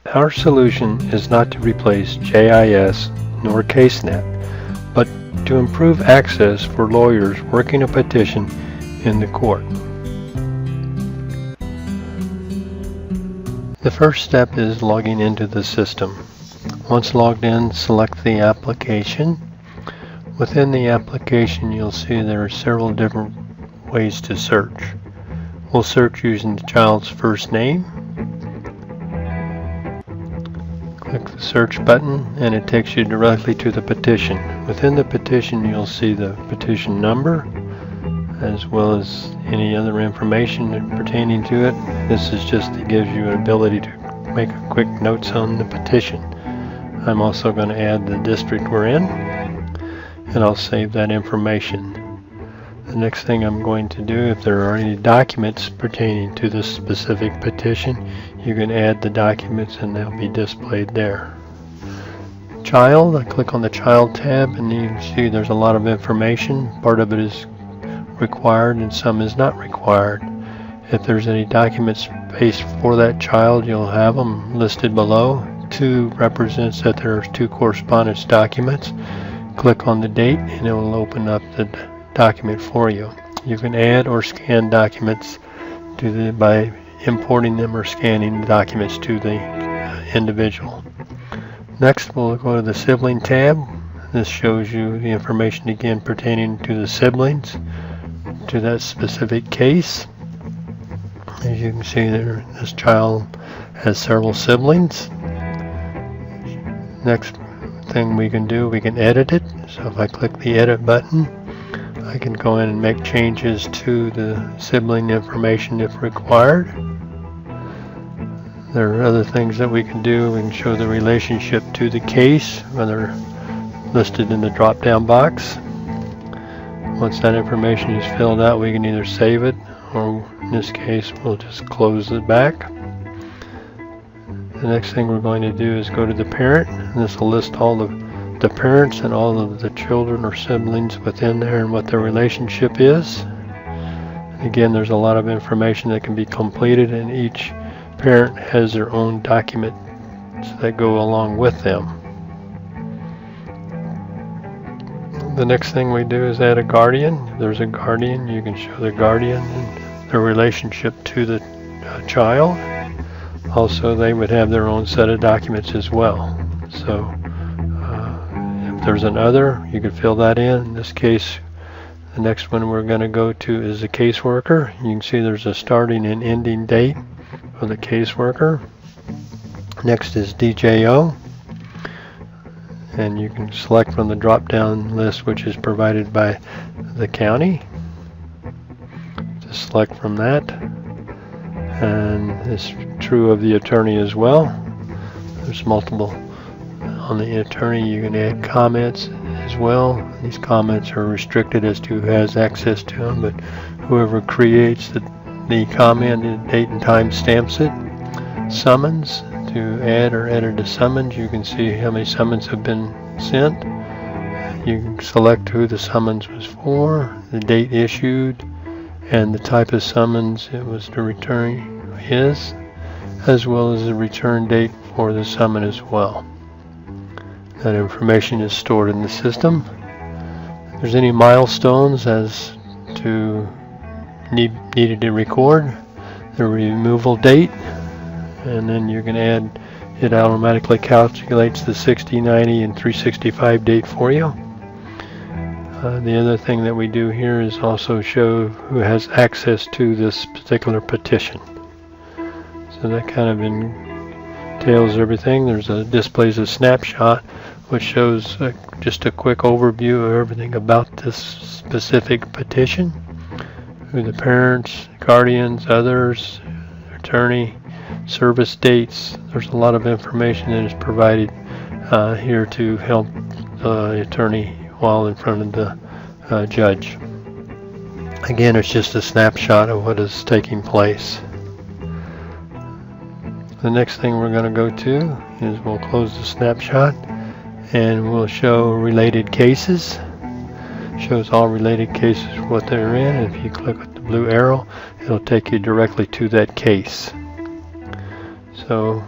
Our solution is not to replace JIS nor CaseNet, but to improve access for lawyers working a petition in the court. The first step is logging into the system. Once logged in, select the application. Within the application, you'll see there are several different ways to search. We'll search using the child's first name. Click the search button and it takes you directly to the petition. Within the petition, you'll see the petition number as well as any other information pertaining to it. This is just to give you an ability to make quick notes on the petition. I'm also going to add the district we're in, and I'll save that information. The next thing I'm going to do, if there are any documents pertaining to this specific petition, you can add the documents and they'll be displayed there. Child, I click on the Child tab and you can see there's a lot of information. Part of it is required and some is not required. If there's any documents spaced for that child, you'll have them listed below. 2 represents that there's 2 correspondence documents. Click on the date and it will open up the document for you. You can add or scan documents by importing them or scanning the documents to the individual. Next, we'll go to the Sibling tab. This shows you the information again pertaining to the siblings to that specific case. As you can see there, this child has several siblings. Next thing we can do, we can edit it. So if I click the edit button, I can go in and make changes to the sibling information if required. There are other things that we can do. We can show the relationship to the case, whether listed in the drop-down box. Once that information is filled out, we can either save it, or in this case, we'll just close it back. The next thing we're going to do is go to the parent, and this will list all the parents and all of the children or siblings within there and what their relationship is. And again, there's a lot of information that can be completed, and each parent has their own documents that go along with them. The next thing we do is add a guardian. If there's a guardian, you can show the guardian and their relationship to the child. Also, they would have their own set of documents as well. So if there's an other, you can fill that in. In this case, the next one we're going to go to is the caseworker. You can see there's a starting and ending date for the caseworker. Next is DJO. And you can select from the drop-down list which is provided by the county. Just select from that. And it's true of the attorney as well. There's multiple on the attorney. You can add comments as well. These comments are restricted as to who has access to them, but whoever creates the comment, the date and time stamps it. Summons. To add or edit a summons, you can see how many summons have been sent. You can select who the summons was for, the date issued, and the type of summons it was to return is, as well as the return date for the summon as well. That information is stored in the system. If there's any milestones as to needed to record, the removal date, and then you can add, it automatically calculates the 60, 90, and 365 date for you. The other thing that we do here is also show who has access to this particular petition. So that kind of entails everything. Displays a snapshot which shows just a quick overview of everything about this specific petition. Who the parents, guardians, others, attorney, service dates. There's a lot of information that is provided here to help the attorney while in front of the judge. Again, it's just a snapshot of what is taking place. The next thing we're going to go to is we'll close the snapshot and we'll show related cases. Shows all related cases, what they're in. If you click with the blue arrow, it'll take you directly to that case. So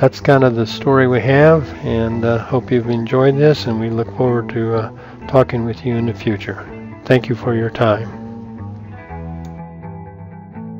that's kind of the story we have, and hope you've enjoyed this, and we look forward to talking with you in the future. Thank you for your time.